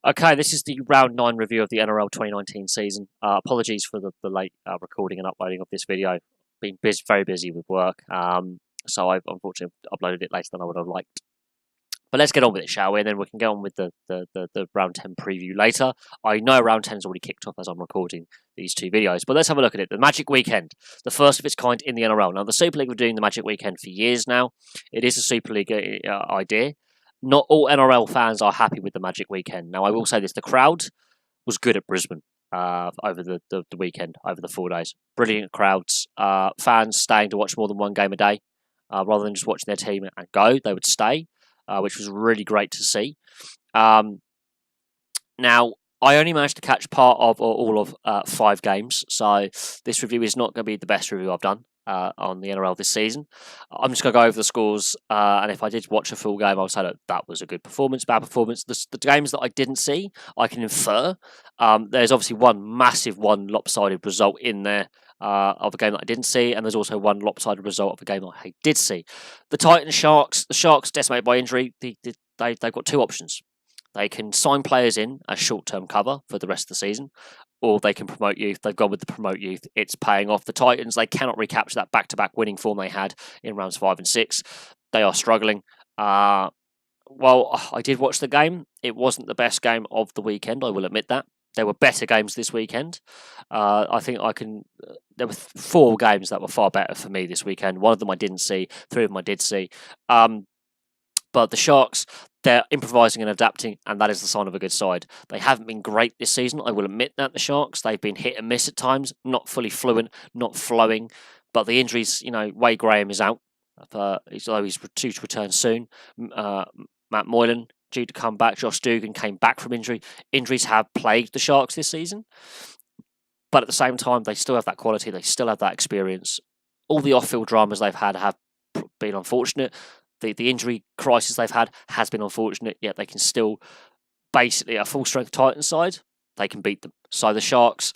Okay, this is the round 9 review of the NRL 2019 season. Apologies for the late recording and uploading of this video. Been very busy with work, so I've unfortunately uploaded it later than I would have liked. But let's get on with it, shall we? And then we can go on with the round 10 preview later. I know round 10 has already kicked off as I'm recording these two videos, but let's have a look at it. The Magic Weekend, the first of its kind in the NRL. Now, the Super League were doing the Magic Weekend for years now. It is a Super League idea. Not all NRL fans are happy with the Magic Weekend. Now, I will say this, the crowd was good at Brisbane over the weekend, over the 4 days. Brilliant crowds. Fans staying to watch more than one game a day. Rather than just watching their team and go, they would stay, which was really great to see. Now, I only managed to catch part of or all of 5 games, so this review is not going to be the best review I've done on the NRL this season. I'm just going to go over the scores, and if I did watch a full game, I would say that was a good performance, bad performance. The games that I didn't see, I can infer. There's obviously one lopsided result in there of a game that I didn't see, and there's also one lopsided result of a game that I did see. The Titans Sharks, the Sharks decimated by injury. They've got 2 options. They can sign players in as short-term cover for the rest of the season, or they can promote youth. They've gone with the promote youth. It's paying off. The Titans, they cannot recapture that back-to-back winning form they had in rounds 5 and 6. They are struggling. Well, I did watch the game. It wasn't the best game of the weekend, I will admit that. There were better games this weekend. I think there were 4 games that were far better for me this weekend. One of them I didn't see. 3 of them I did see. But the Sharks, they're improvising and adapting, and that is the sign of a good side. They haven't been great this season, I will admit that, the Sharks. They've been hit and miss at times, not fully fluent, not flowing. But the injuries, Wade Graham is out, although he's due to return soon. Matt Moylan, due to come back. Josh Dugan came back from injury. Injuries have plagued the Sharks this season. But at the same time, they still have that quality. They still have that experience. All the off-field dramas they've had have been unfortunate. The injury crisis they've had has been unfortunate, yet they can still, basically, a full-strength Titans side, they can beat them. So the Sharks,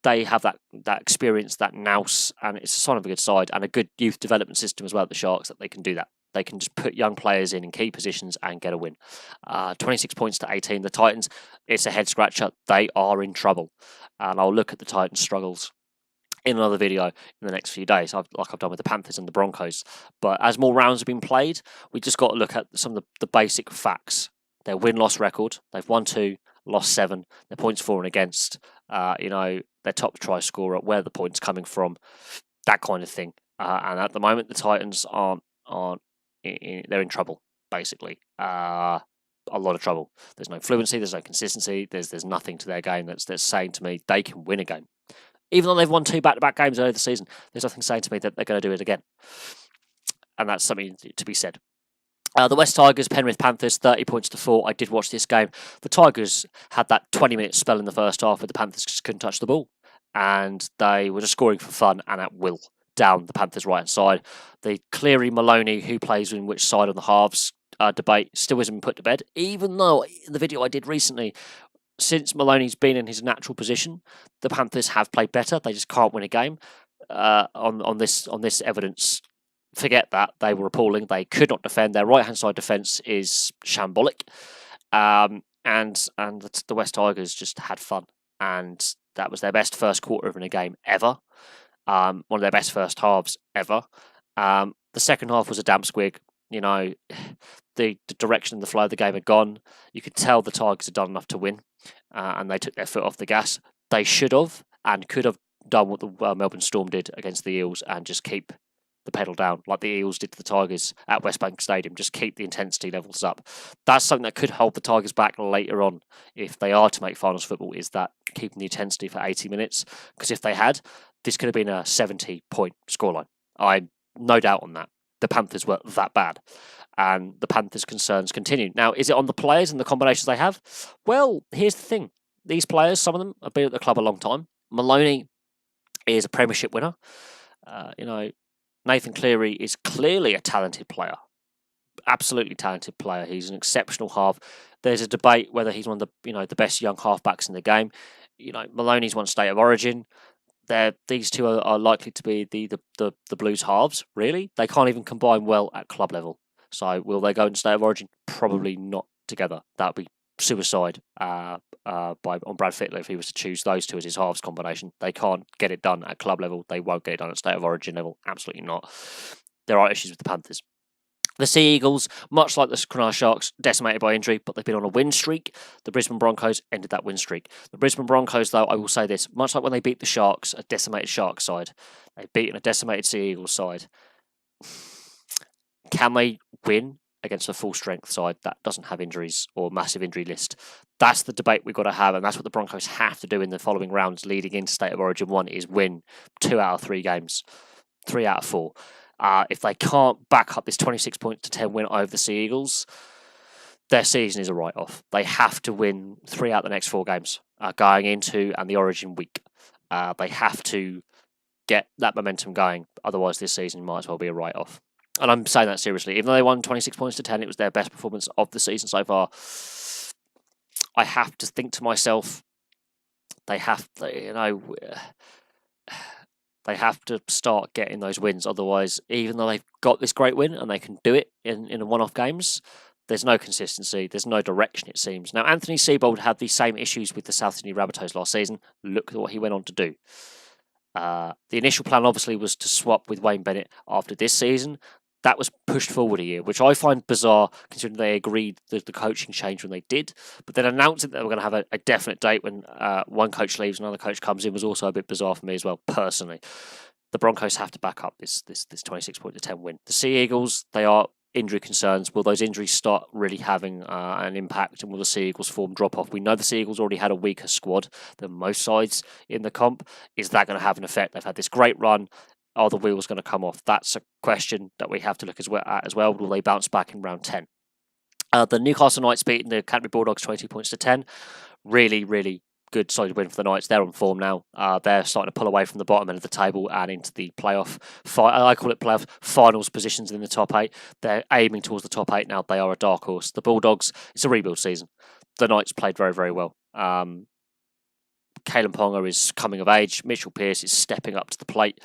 they have that experience, that nous, and it's a sign of a good side, and a good youth development system as well at the Sharks, that they can do that. They can just put young players in key positions and get a win. 26 points to 18. The Titans, it's a head-scratcher. They are in trouble. And I'll look at the Titans' struggles in another video in the next few days, like I've done with the Panthers and the Broncos. But as more rounds have been played, we just got to look at some of the basic facts. Their win-loss record, they've won 2, lost 7, their points for and against, their top try scorer, where the points coming from, that kind of thing. And at the moment, the Titans they're in trouble, basically. A lot of trouble. There's no fluency, there's no consistency, there's nothing to their game that's saying to me they can win a game. Even though they've won 2 back-to-back games earlier this season, there's nothing saying to me that they're going to do it again. And that's something to be said. The West Tigers, Penrith Panthers, 30 points to 4. I did watch this game. The Tigers had that 20-minute spell in the first half where the Panthers just couldn't touch the ball. And they were just scoring for fun and at will down the Panthers' right-hand side. The Cleary Maloney, who plays in which side on the halves debate, still hasn't been put to bed. Even though in the video I did recently, since Maloney's been in his natural position, the Panthers have played better. They just can't win a game. On this evidence, forget that. They were appalling. They could not defend. Their right-hand side defence is shambolic. And the West Tigers just had fun. And that was their best first quarter of a game ever. One of their best first halves ever. The second half was a damp squig. The direction and the flow of the game had gone. You could tell the Tigers had done enough to win, and they took their foot off the gas. They should have and could have done what the Melbourne Storm did against the Eels and just keep the pedal down, like the Eels did to the Tigers at Westbank Stadium. Just keep the intensity levels up. That's something that could hold the Tigers back later on if they are to make finals football, is that keeping the intensity for 80 minutes. Because if they had, this could have been a 70-point scoreline. I'm no doubt on that. The Panthers were that bad. And the Panthers' concerns continue. Now, is it on the players and the combinations they have? Well, here's the thing. These players, some of them have been at the club a long time. Maloney is a premiership winner. Nathan Cleary is clearly a talented player. Absolutely talented player. He's an exceptional half. There's a debate whether he's one of the best young halfbacks in the game. Maloney's won State of Origin. These two are likely to be the Blues halves, really. They can't even combine well at club level. So will they go in State of Origin? Probably not together. That would be suicide on Brad Fittler if he was to choose those two as his halves combination. They can't get it done at club level. They won't get it done at State of Origin level. Absolutely not. There are issues with the Panthers. The Sea Eagles, much like the Cronulla Sharks, decimated by injury, but they've been on a win streak. The Brisbane Broncos ended that win streak. The Brisbane Broncos, though, I will say this, much like when they beat the Sharks, a decimated Sharks side, they've beaten a decimated Sea Eagles side. Can they win against a full-strength side that doesn't have injuries or massive injury list? That's the debate we've got to have, and that's what the Broncos have to do in the following rounds leading into State of Origin 1, is win 2 out of 3 games, 3 out of 4. If they can't back up this 26-10 win over the Sea Eagles, their season is a write-off. They have to win 3 out of the next 4 games going into and the Origin week. They have to get that momentum going. Otherwise, this season might as well be a write-off. And I'm saying that seriously. Even though they won 26-10, it was their best performance of the season so far. I have to think to myself, they have to start getting those wins. Otherwise, even though they've got this great win and they can do it in one-off games, there's no consistency. There's no direction, it seems. Now, Anthony Seibold had the same issues with the South Sydney Rabbitohs last season. Look at what he went on to do. The initial plan, obviously, was to swap with Wayne Bennett after this season. That was pushed forward a year, which I find bizarre, considering they agreed the coaching change when they did. But then announcing that they were going to have a definite date when one coach leaves, another coach comes in, was also a bit bizarre for me as well, personally. The Broncos have to back up this 26-10 win. The Sea Eagles, they are injury concerns. Will those injuries start really having an impact, and will the Sea Eagles form drop off? We know the Sea Eagles already had a weaker squad than most sides in the comp. Is that going to have an effect? They've had this great run. Are the wheels going to come off? That's a question that we have to look at as well. Will they bounce back in round 10? The Newcastle Knights beating the Canterbury Bulldogs 20-10. Really, really good solid win for the Knights. They're on form now. They're starting to pull away from the bottom end of the table and into the playoff. I call it playoff finals positions in the top 8. They're aiming towards the top 8 now. They are a dark horse. The Bulldogs, it's a rebuild season. The Knights played very, very well. Kalen Ponga is coming of age. Mitchell Pearce is stepping up to the plate.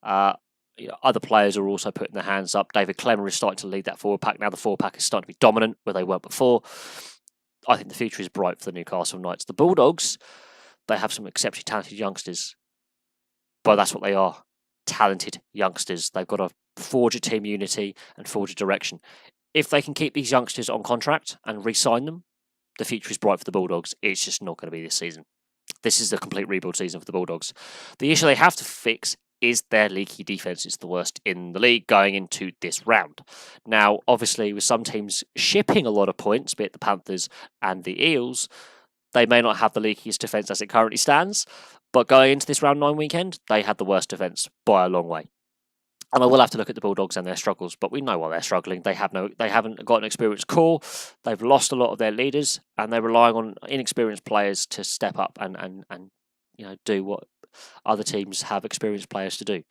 Other players are also putting their hands up. David Clemmer is starting to lead that forward pack. Now the forward pack is starting to be dominant where they weren't before. I think the future is bright for the Newcastle Knights. The Bulldogs, they have some exceptionally talented youngsters. But that's what they are. Talented youngsters. They've got to forge a team unity and forge a direction. If they can keep these youngsters on contract and re-sign them, the future is bright for the Bulldogs. It's just not going to be this season. This is a complete rebuild season for the Bulldogs. The issue they have to fix is their leaky defence. It's the worst in the league going into this round. Now, obviously, with some teams shipping a lot of points, be it the Panthers and the Eels, they may not have the leakiest defence as it currently stands, but going into this round 9 weekend, they had the worst defence by a long way. And I will have to look at the Bulldogs and their struggles, but we know why they're struggling. They haven't got an experienced core. They've lost a lot of their leaders, and they're relying on inexperienced players to step up and do what other teams have experienced players to do.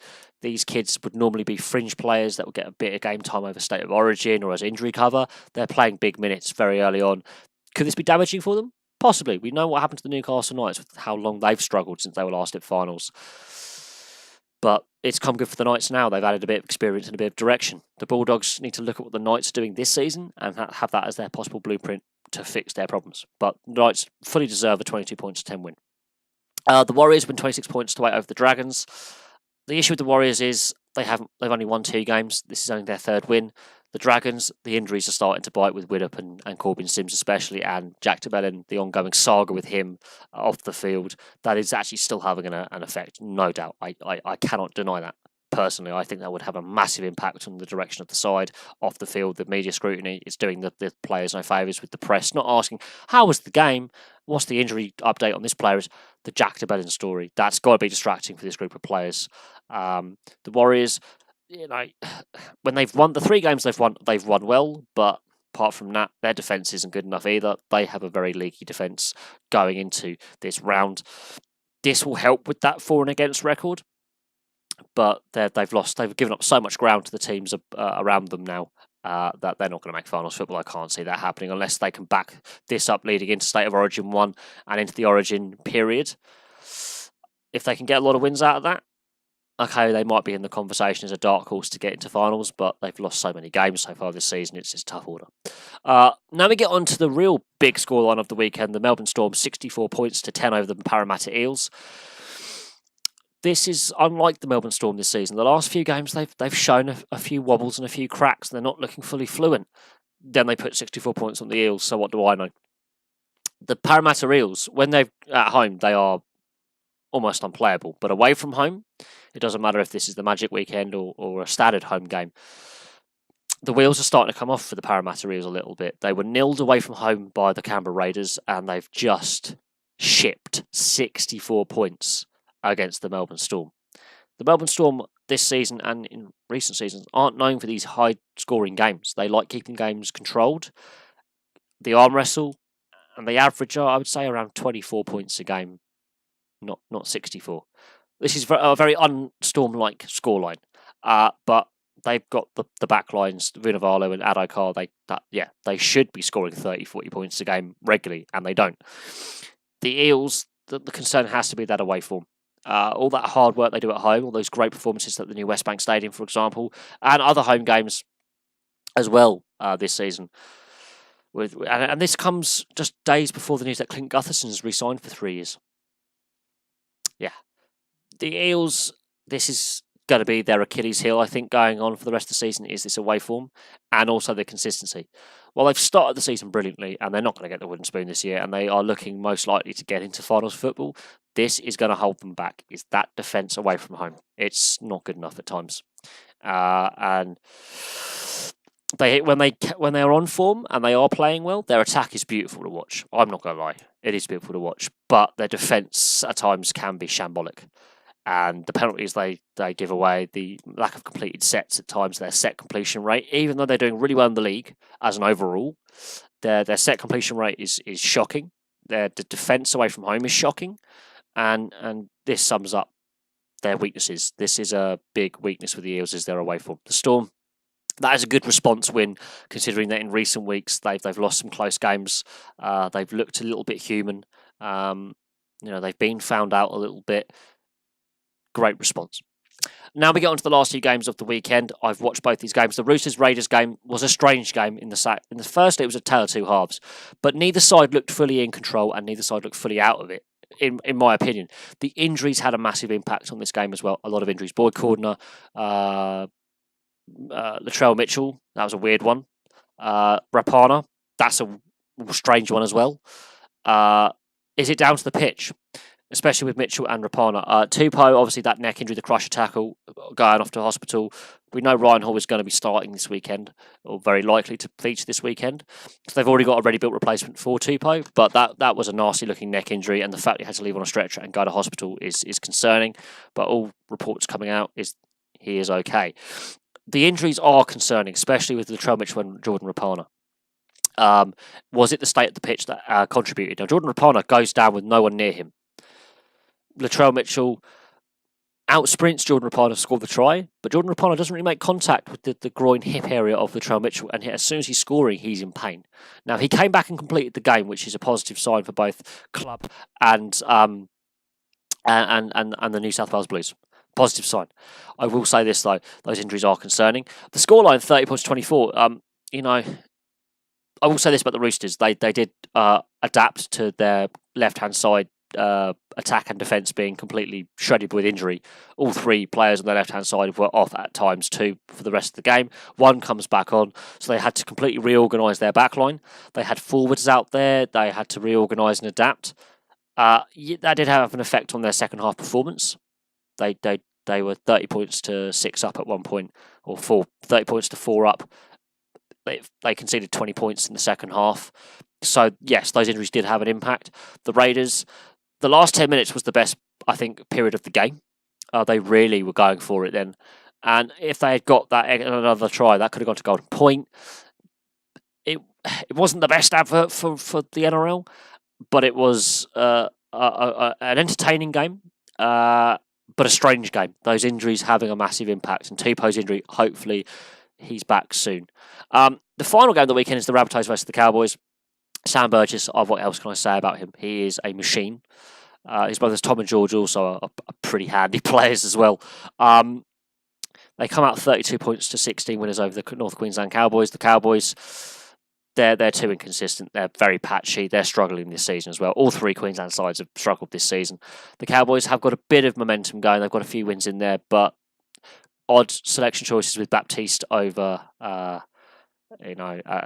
These kids would normally be fringe players that would get a bit of game time over State of Origin or as injury cover. They're playing big minutes very early on. Could this be damaging for them? Possibly. We know what happened to the Newcastle Knights with how long they've struggled since they were last at finals. But it's come good for the Knights now. They've added a bit of experience and a bit of direction. The Bulldogs need to look at what the Knights are doing this season and have that as their possible blueprint to fix their problems. But the Knights fully deserve a 22-10 win. The Warriors win 26-8 over the Dragons. The issue with the Warriors is they've only won 2 games. This is only their 3rd win. The Dragons, the injuries are starting to bite with Widdop and Corbin Sims especially, and Jack Tabellin, the ongoing saga with him off the field, that is actually still having an effect, no doubt. I cannot deny that. Personally, I think that would have a massive impact on the direction of the side off the field. The media scrutiny is doing the players no favours with the press, not asking, how was the game? What's the injury update on this player? Is the Jack Tabellin story. That's got to be distracting for this group of players. The Warriors, when they've won the 3 games they've won well, but apart from that, their defence isn't good enough either. They have a very leaky defence going into this round. This will help with that for and against record, but they've given up so much ground to the teams around them now that they're not going to make finals football. I can't see that happening unless they can back this up leading into State of Origin 1 and into the Origin period. If they can get a lot of wins out of that, okay, they might be in the conversation as a dark horse to get into finals, but they've lost so many games so far this season, it's a tough order. Now we get on to the real big scoreline of the weekend. The Melbourne Storm 64 points to 10 over the Parramatta Eels. This is unlike the Melbourne Storm this season. The last few games, they've shown a few wobbles and a few cracks. They're not looking fully fluent. Then they put 64 points on the Eels, so what do I know? The Parramatta Eels, when they're at home, they are almost unplayable. But away from home, it doesn't matter if this is the Magic weekend or a standard home game. The wheels are starting to come off for the Parramatta Eels a little bit. They were nilled away from home by the Canberra Raiders, and they've just shipped 64 points against the Melbourne Storm. The Melbourne Storm this season and in recent seasons aren't known for these high-scoring games. They like keeping games controlled. The arm wrestle, and they average, I would say, around 24 points a game, not 64. This is a very un-Storm-like scoreline, but they've got the back lines, Vunivalu and Adokar. They should be scoring 30, 40 points a game regularly, and they don't. The Eels, the concern has to be that away form. All that hard work they do at home, all those great performances at the new Westbank Stadium, for example, and other home games as well this season. And this comes just days before the news that Clint Gutherson has re-signed for 3 years. Yeah. The Eels, this is going to be their Achilles heel, I think, going on for the rest of the season, is this away form and also the consistency. Well, they've started the season brilliantly, and they're not going to get the wooden spoon this year, and they are looking most likely to get into finals football. This is going to hold them back, is that defence away from home. It's not good enough at times. And when they are on form and they are playing well, their attack is beautiful to watch. I'm not going to lie. It is beautiful to watch. But their defence at times can be shambolic. And the penalties they give away, the lack of completed sets at times, their set completion rate, even though they're doing really well in the league as an overall, their set completion rate is shocking. The defence away from home is shocking. And this sums up their weaknesses. This is a big weakness for the Eels, is their away form. The Storm, that is a good response win, considering that in recent weeks they've lost some close games. They've looked a little bit human. They've been found out a little bit. Great response. Now we get on to the last two games of the weekend. I've watched both these games. The Roosters-Raiders game was a strange game in the first. It was a tale of two halves, but neither side looked fully in control and neither side looked fully out of it. In my opinion, the injuries had a massive impact on this game as well. A lot of injuries. Boyd Cordner, Latrell Mitchell, that was a weird one. Rapana, that's a strange one as well. Is it down to the pitch? Especially with Mitchell and Rapana. Tupou, obviously that neck injury, the crusher tackle, going off to hospital. We know Ryan Hall is going to be starting this weekend, or very likely to feature this weekend. So they've already got a ready-built replacement for Tupou, but that was a nasty-looking neck injury, and the fact he had to leave on a stretcher and go to hospital is concerning. But all reports coming out is he is okay. The injuries are concerning, especially with Latrell Mitchell and Jordan Rapana. Was it the state of the pitch that contributed? Now, Jordan Rapana goes down with no one near him. Latrell Mitchell outsprints Jordan Rapana to score the try, but Jordan Rapana doesn't really make contact with the groin hip area of Latrell Mitchell, and as soon as he's scoring, he's in pain. Now, he came back and completed the game, which is a positive sign for both club and the New South Wales Blues. Positive sign. I will say this, though, those injuries are concerning. The scoreline, 30 points 24, I will say this about the Roosters. They did adapt to their left-hand side attack and defence being completely shredded with injury. All three players on their left-hand side were off at times too for the rest of the game. One comes back on, so they had to completely reorganise their backline. They had forwards out there. They had to reorganise and adapt. That did have an effect on their second half performance. They were 30 points to 6 up at one point, or 30 points to 4 up. They conceded 20 points in the second half. So, yes, those injuries did have an impact. The Raiders, the last 10 minutes was the best, I think, period of the game. They really were going for it then. And if they had got that another try, that could have gone to golden point. It wasn't the best advert for the NRL, but it was an entertaining game, but a strange game. Those injuries having a massive impact. And Tupou's injury, hopefully, he's back soon. The final game of the weekend is the Rabbitohs versus the Cowboys. Sam Burgess, what else can I say about him? He is a machine. His brothers Tom and George also are pretty handy players as well. They come out 32 points to 16 winners over the North Queensland Cowboys. The Cowboys, they're too inconsistent. They're very patchy. They're struggling this season as well. All three Queensland sides have struggled this season. The Cowboys have got a bit of momentum going. They've got a few wins in there, but odd selection choices with Baptiste over, a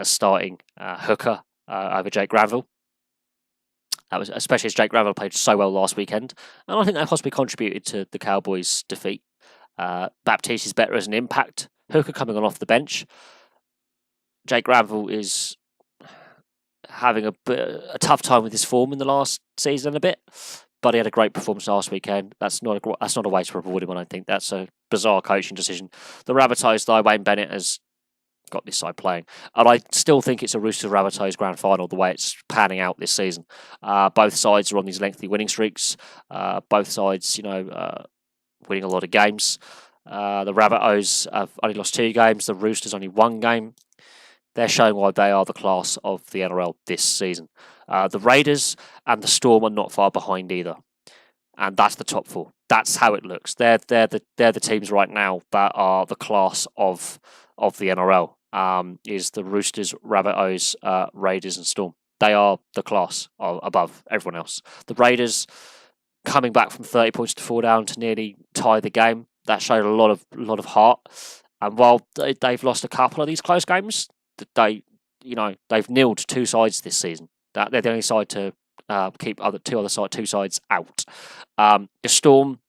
starting hooker over Jake Granville. That was especially as Jake Granville played so well last weekend, and I think that possibly contributed to the Cowboys' defeat. Baptiste is better as an impact hooker coming on off the bench. Jake Granville is having a tough time with his form in the last season a bit, but he had a great performance last weekend. That's not a way to reward him, I don't think. That's a bizarre coaching decision. The Rabbitohs, though, Wayne Bennett has got this side playing, and I still think it's a Roosters Rabbitohs grand final the way it's panning out this season. Both sides are on these lengthy winning streaks. Both sides, winning a lot of games. The Rabbitohs have only lost 2 games. The Roosters only 1 game. They're showing why they are the class of the NRL this season. The Raiders and the Storm are not far behind either, and that's the top 4. That's how it looks. They're the teams right now that are the class of the NRL. Is the Roosters, Rabbitohs, Raiders, and Storm. They are the class above everyone else. The Raiders, coming back from 30 points to 4 down to nearly tie the game, that showed a lot of heart. And while they've lost a couple of these close games, they've nilled 2 sides this season. They're the only side to keep two sides out. The Storm,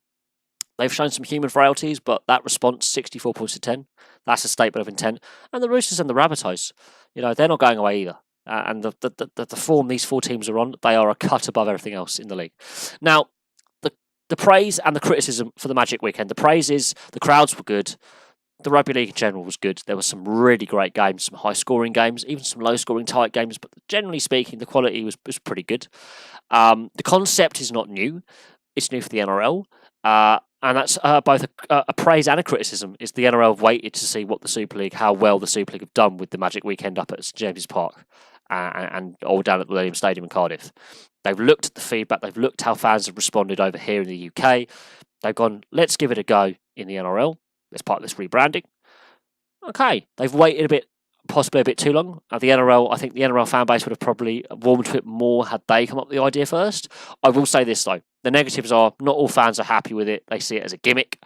they've shown some human frailties, but that response, 64 points to 10, that's a statement of intent. And the Roosters and the Rabbitohs, they're not going away either. And the form these 4 teams are on, they are a cut above everything else in the league. Now, the praise and the criticism for the Magic weekend. The praise is the crowds were good. The rugby league in general was good. There were some really great games, some high-scoring games, even some low-scoring tight games. But generally speaking, the quality was pretty good. The concept is not new. It's new for the NRL. And that's both a praise and a criticism. Is the NRL have waited to see how well the Super League have done with the Magic weekend up at St James's Park or down at the Williams Stadium in Cardiff. They've looked at the feedback. They've looked how fans have responded over here in the UK. They've gone, let's give it a go in the NRL as part of this rebranding. Okay, they've waited possibly a bit too long. I think the NRL fan base would have probably warmed to it more had they come up with the idea first. I will say this though, the negatives are not all fans are happy with it. They see it as a gimmick.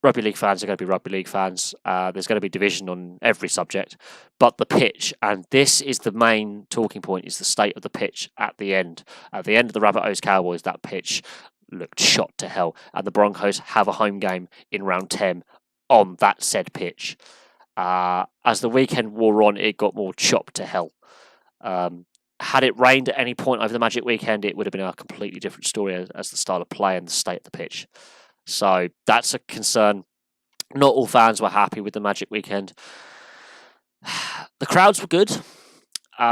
Rugby league fans are going to be rugby league fans. There's going to be division on every subject, but the pitch, and this is the main talking point, is the state of the pitch at the end. At the end of the Rabbitohs Cowboys, that pitch looked shot to hell, and the Broncos have a home game in round 10 on that said pitch. As the weekend wore on, it got more chopped to hell. Had it rained at any point over the Magic weekend, it would have been a completely different story as the style of play and the state of the pitch. So that's a concern. Not all fans were happy with the Magic weekend. The crowds were good.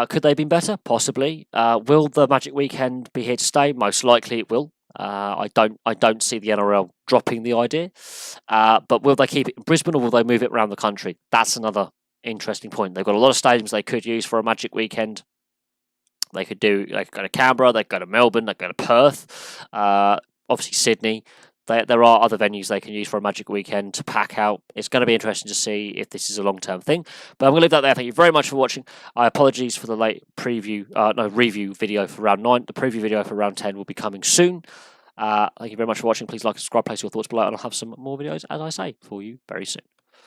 Could they have been better? Possibly. Will the Magic weekend be here to stay? Most likely it will. I don't see the NRL dropping the idea. But will they keep it in Brisbane or will they move it around the country? That's another interesting point. They've got a lot of stadiums they could use for a Magic weekend. They could go to Canberra, they could go to Melbourne, they could go to Perth, obviously Sydney. There are other venues they can use for a Magic weekend to pack out. It's going to be interesting to see if this is a long-term thing. But I'm going to leave that there. Thank you very much for watching. Apologies for the late review video for round 9. The preview video for round 10 will be coming soon. Thank you very much for watching. Please like and subscribe, place your thoughts below, and I'll have some more videos, as I say, for you very soon.